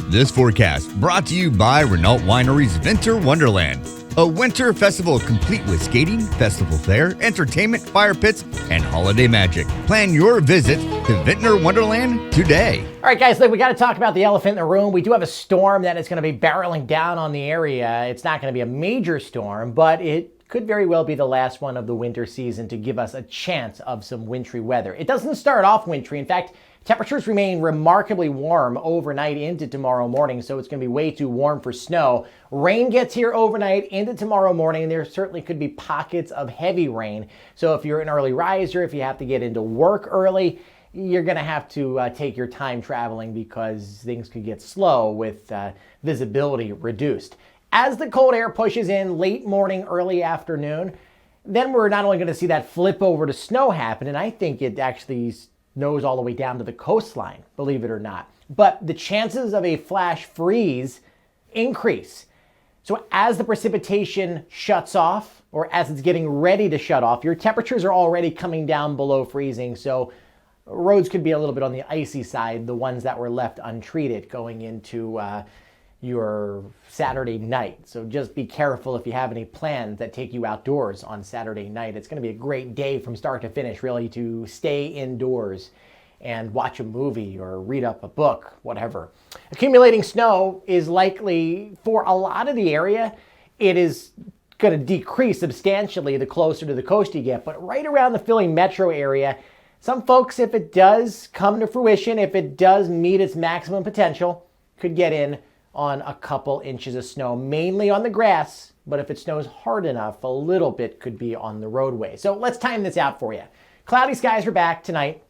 This forecast brought to you by Renault Winery's Winter Wonderland, a winter festival complete with skating, festival fare, entertainment, fire pits, and holiday magic. Plan your visit to Winter Wonderland today. All right, guys, look, we got to talk about the elephant in the room. We do have a storm that is going to be barreling down on the area. It's not going to be a major storm, but it could very well be the last one of the winter season to give us a chance of some wintry weather. It doesn't start off wintry. In fact, temperatures remain remarkably warm overnight into tomorrow morning, so it's going to be way too warm for snow. Rain gets here overnight into tomorrow morning, and there certainly could be pockets of heavy rain. So if you're an early riser, if you have to get into work early, you're going to have to take your time traveling because things could get slow with visibility reduced. As the cold air pushes in late morning, early afternoon, then we're not only going to see that flip over to snow happen, and I think it actually snows all the way down to the coastline, believe it or not. But the chances of a flash freeze increase. So as the precipitation shuts off, or as it's getting ready to shut off, your temperatures are already coming down below freezing. So roads could be a little bit on the icy side, the ones that were left untreated going into your Saturday night. So just be careful if you have any plans that take you outdoors on Saturday night. It's going to be a great day from start to finish, really, to stay indoors and watch a movie or read up a book, whatever. Accumulating snow is likely, for a lot of the area, it is going to decrease substantially the closer to the coast you get. But right around the Philly metro area, some folks, if it does come to fruition, if it does meet its maximum potential, could get in on a couple inches of snow, mainly on the grass, but if it snows hard enough, a little bit could be on the roadway. So let's time this out for you. Cloudy skies are back tonight.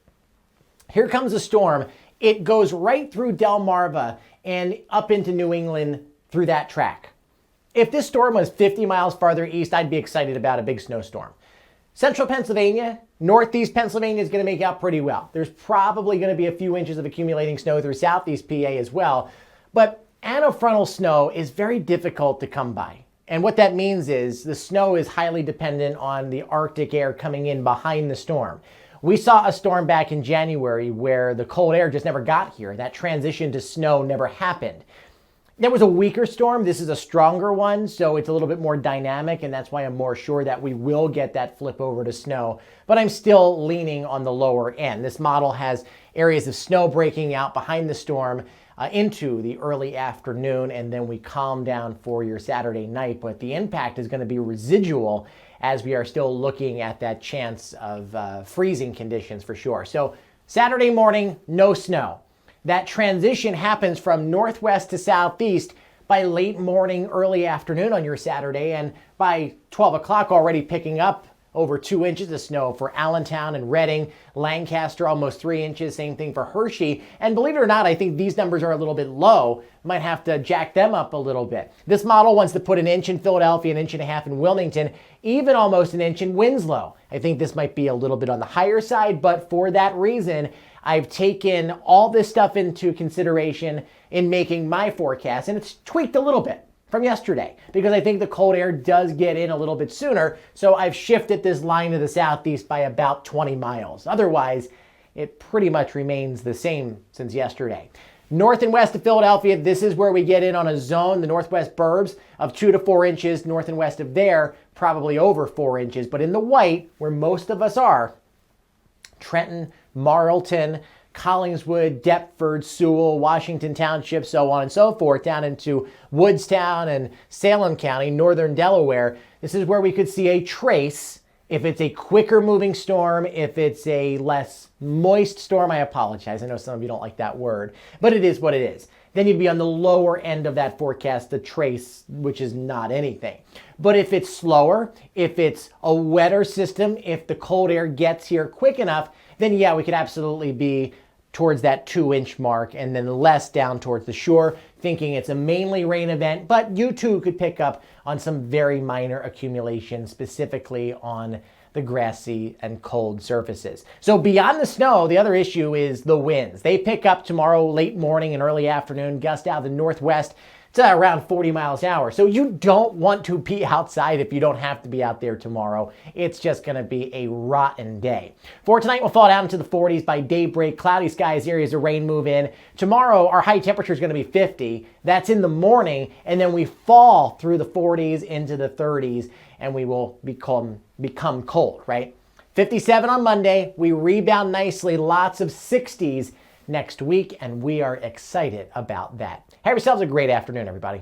Here comes a storm. It goes right through Delmarva and up into New England through that track. If this storm was 50 miles farther east, I'd be excited about a big snowstorm. Central Pennsylvania, northeast Pennsylvania is going to make out pretty well. There's probably going to be a few inches of accumulating snow through southeast PA as well, but anafrontal snow is very difficult to come by. And what that means is the snow is highly dependent on the Arctic air coming in behind the storm. We saw a storm back in January where the cold air just never got here. That transition to snow never happened. There was a weaker storm. This is a stronger one, so it's a little bit more dynamic, and that's why I'm more sure that we will get that flip over to snow. But I'm still leaning on the lower end. This model has areas of snow breaking out behind the storm into the early afternoon, and then we calm down for your Saturday night. But the impact is going to be residual as we are still looking at that chance of freezing conditions for sure. So Saturday morning, no snow. That transition happens from northwest to southeast by late morning, early afternoon on your Saturday, and by 12 o'clock already picking up over 2 inches of snow for Allentown and Reading, Lancaster, almost 3 inches, same thing for Hershey. And believe it or not, I think these numbers are a little bit low. Might have to jack them up a little bit. This model wants to put an inch in Philadelphia, an inch and a half in Wilmington, even almost an inch in Winslow. I think this might be a little bit on the higher side, but for that reason, I've taken all this stuff into consideration in making my forecast, and it's tweaked a little bit from yesterday because I think the cold air does get in a little bit sooner. So I've shifted this line to the southeast by about 20 miles. Otherwise, it pretty much remains the same since yesterday. North and west of Philadelphia, this is where we get in on a zone, the northwest burbs, of 2 to 4 inches. North and west of there, probably over 4 inches. But in the white, where most of us are, Trenton, Marlton, Collingswood, Deptford, Sewell, Washington Township, so on and so forth, down into Woodstown and Salem County, northern Delaware. This is where we could see a trace. If it's a quicker moving storm, if it's a less moist storm, I apologize. I know some of you don't like that word, but it is what it is. Then you'd be on the lower end of that forecast, the trace, which is not anything. But if it's slower, if it's a wetter system, if the cold air gets here quick enough, then yeah, we could absolutely be towards that 2-inch mark and then less down towards the shore, thinking it's a mainly rain event, but you too could pick up on some very minor accumulation, specifically on the grassy and cold surfaces. So beyond the snow, the other issue is the winds. They pick up tomorrow late morning and early afternoon, gust out of the northwest It's around 40 miles an hour. So you don't want to be outside if you don't have to be out there tomorrow. It's just going to be a rotten day. For tonight, we'll fall down into the 40s by daybreak. Cloudy skies, areas of rain move in. Tomorrow, our high temperature is going to be 50. That's in the morning. And then we fall through the 40s into the 30s, and we will become cold, right? 57 on Monday. We rebound nicely. Lots of 60s next week, and we are excited about that. Have yourselves a great afternoon, everybody.